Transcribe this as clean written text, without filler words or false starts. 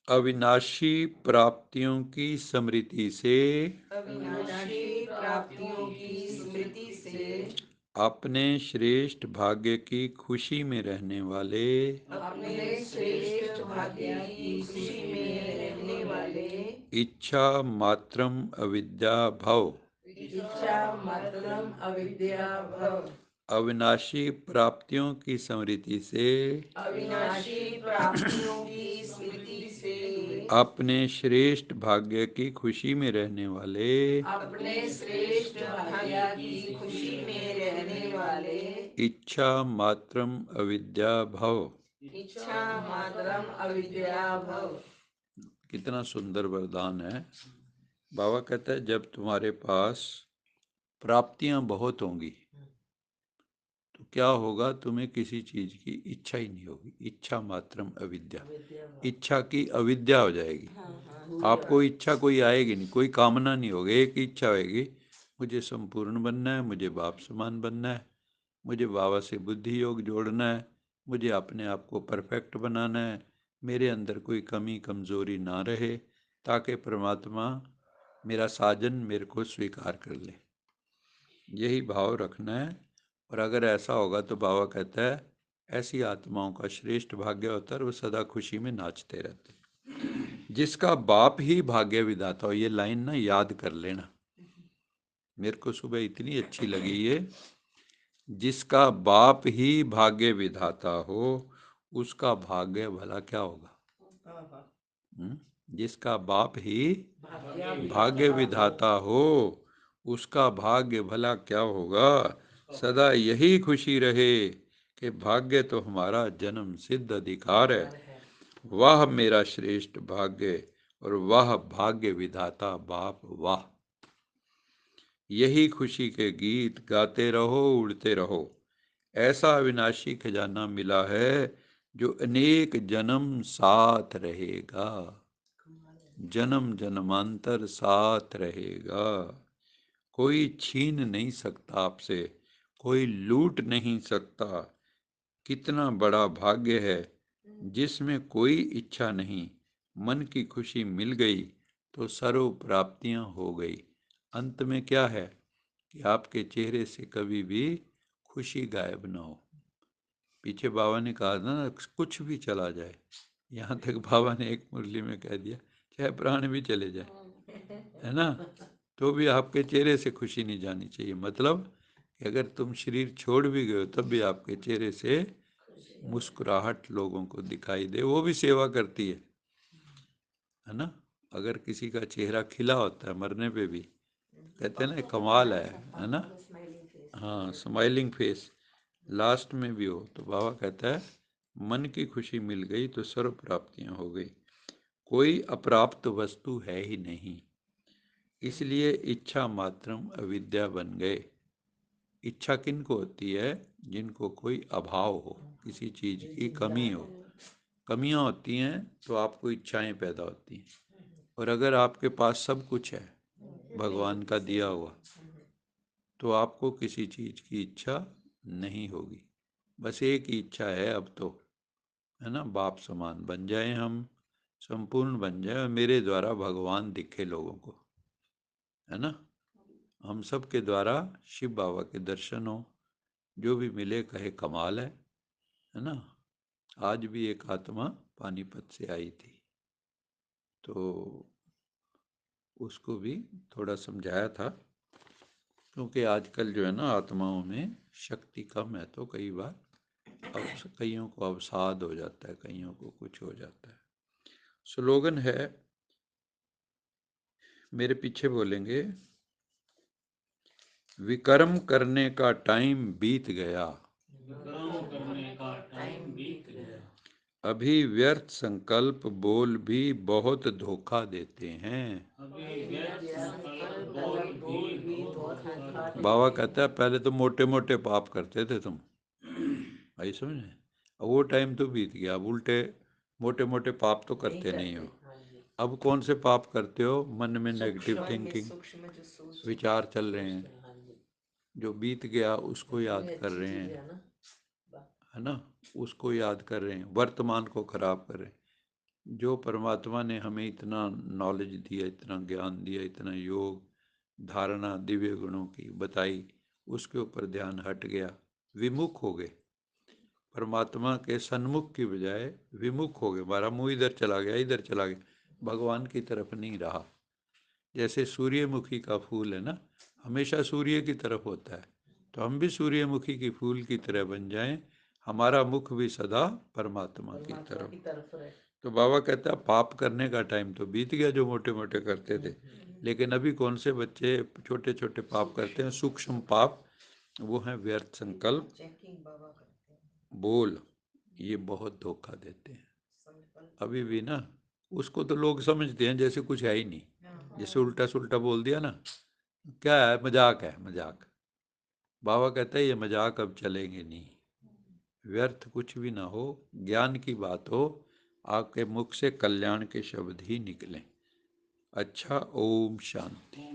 अविनाशी प्राप्तियों की स्मृति से अविनाशी प्राप्तियों की स्मृति से अपने श्रेष्ठ भाग्य की खुशी में रहने वाले अपने श्रेष्ठ भाग्य की खुशी में रहने वाले इच्छा मात्रम अविद्या भव इच्छा मात्रम अविद्या भव अविनाशी प्राप्तियों की स्मृति से अविनाशी प्राप्तियों की स्मृति से अपने श्रेष्ठ भाग्य की खुशी में रहने वाले अपने श्रेष्ठ भाग्य की खुशी में रहने वाले इच्छा मात्रम अविद्या भव। इच्छा मात्रम अविद्या भव। कितना सुंदर वरदान है। बाबा कहता है जब तुम्हारे पास प्राप्तियां बहुत होंगी तो क्या होगा, तुम्हें किसी चीज की इच्छा ही नहीं होगी। इच्छा मात्रम अविद्या, इच्छा की अविद्या हो जाएगी। आपको इच्छा कोई आएगी नहीं, कोई कामना नहीं होगी, एक इच्छा होगी, मुझे संपूर्ण बनना है, मुझे बाप समान बनना है, मुझे बाबा से बुद्धि योग जोड़ना है, मुझे अपने आप को परफेक्ट बनाना है, मेरे अंदर कोई कमी कमजोरी ना रहे, ताकि परमात्मा मेरा साजन मेरे को स्वीकार कर ले। यही भाव रखना है। और अगर ऐसा होगा तो बाबा कहता है ऐसी आत्माओं का श्रेष्ठ भाग्य होता है, वो सदा खुशी में नाचते रहते। जिसका बाप ही भाग्य विधाता हो, ये लाइन ना याद कर लेना, मेरे को सुबह इतनी अच्छी लगी ये। जिसका बाप ही भाग्य विधाता हो उसका भाग्य भला क्या होगा। जिसका बाप ही भाग्य विधाता हो उसका भाग्य भला क्या होगा। सदा यही खुशी रहे कि भाग्य तो हमारा जन्म सिद्ध अधिकार है, वह मेरा श्रेष्ठ भाग्य और वह भाग्य विधाता बाप वाह। यही खुशी के गीत गाते रहो, उड़ते रहो। ऐसा अविनाशी खजाना मिला है जो अनेक जन्म साथ रहेगा, जन्म जन्मांतर साथ रहेगा। कोई छीन नहीं सकता आपसे, कोई लूट नहीं सकता। कितना बड़ा भाग्य है जिसमें कोई इच्छा नहीं। मन की खुशी मिल गई तो सर्व प्राप्तियां हो गई। अंत में क्या है कि आपके चेहरे से कभी भी खुशी गायब ना हो। पीछे बाबा ने कहा था ना, कुछ भी चला जाए, यहाँ तक बाबा ने एक मुरली में कह दिया चाहे प्राण भी चले जाए, है ना, तो भी आपके चेहरे से खुशी नहीं जानी चाहिए। मतलब कि अगर तुम शरीर छोड़ भी गए हो तब भी आपके चेहरे से मुस्कुराहट लोगों को दिखाई दे, वो भी सेवा करती है ना। अगर किसी का चेहरा खिला होता है मरने पे भी, कहते हैं ना कमाल है ना। हाँ, स्माइलिंग फेस लास्ट में भी हो तो बाबा कहता है मन की खुशी मिल गई तो सर्व प्राप्तियां हो गई। कोई अप्राप्त वस्तु है ही नहीं, इसलिए इच्छा मात्रम अविद्या बन गए। इच्छा किनको होती है, जिनको कोई अभाव हो, किसी चीज की कमी हो। कमियां होती हैं तो आपको इच्छाएं पैदा होती हैं। और अगर आपके पास सब कुछ है भगवान का दिया हुआ तो आपको किसी चीज की इच्छा नहीं होगी। बस एक ही इच्छा है अब तो, है ना, बाप समान बन जाए हम, संपूर्ण बन जाए और मेरे द्वारा भगवान दिखे लोगों को, है ना। हम सब के द्वारा शिव बाबा के दर्शन हो, जो भी मिले कहे कमाल है ना। आज भी एक आत्मा पानीपत से आई थी तो उसको भी थोड़ा समझाया था, क्योंकि आजकल जो है ना आत्माओं में शक्ति कम है तो कई बार कईयों को अवसाद हो जाता है, कईयों को कुछ हो जाता है। स्लोगन है, मेरे पीछे बोलेंगे, विक्रम करने का टाइम बीत गया, विक्रम करने का टाइम बीत गया। अभी व्यर्थ संकल्प बोल भी बहुत धोखा देते हैं। अभी व्यर्थ संकल्प बोल भी बहुत धोखा देते बाबा हैं। कहता है पहले तो मोटे मोटे पाप करते थे तुम, भाई समझे। अब वो टाइम तो बीत गया, अब उल्टे मोटे मोटे पाप तो करते नहीं हो। अब कौन से पाप करते हो, मन में नेगेटिव थिंकिंग विचार चल रहे हैं, जो बीत गया उसको याद कर रहे हैं, है ना, उसको याद कर रहे हैं, वर्तमान को खराब कर रहे हैं। जो परमात्मा ने हमें इतना नॉलेज दिया, इतना ज्ञान दिया, इतना योग धारणा दिव्य गुणों की बताई, उसके ऊपर ध्यान हट गया, विमुख हो गए, परमात्मा के सन्मुख की बजाय विमुख हो गए, हमारा मुंह इधर चला गया, इधर चला गया, भगवान की तरफ नहीं रहा। जैसे सूर्यमुखी का फूल है ना, हमेशा सूर्य की तरफ होता है, तो हम भी सूर्यमुखी की फूल की तरह बन जाएं, हमारा मुख भी सदा परमात्मा की तरफ। तो बाबा कहता है पाप करने का टाइम तो बीत गया जो मोटे मोटे करते थे, लेकिन अभी कौन से बच्चे छोटे छोटे पाप करते हैं, सूक्ष्म पाप, वो हैं व्यर्थ संकल्प, बोल, ये बहुत धोखा देते हैं अभी भी ना। उसको तो लोग समझते हैं जैसे कुछ है ही नहीं, जैसे उल्टा सुल्टा बोल दिया ना, क्या है, मजाक है, मजाक। बाबा कहता है ये मजाक अब चलेंगे नहीं, व्यर्थ कुछ भी ना हो, ज्ञान की बात हो, आपके मुख से कल्याण के शब्द ही निकलें। अच्छा, ओम शांति।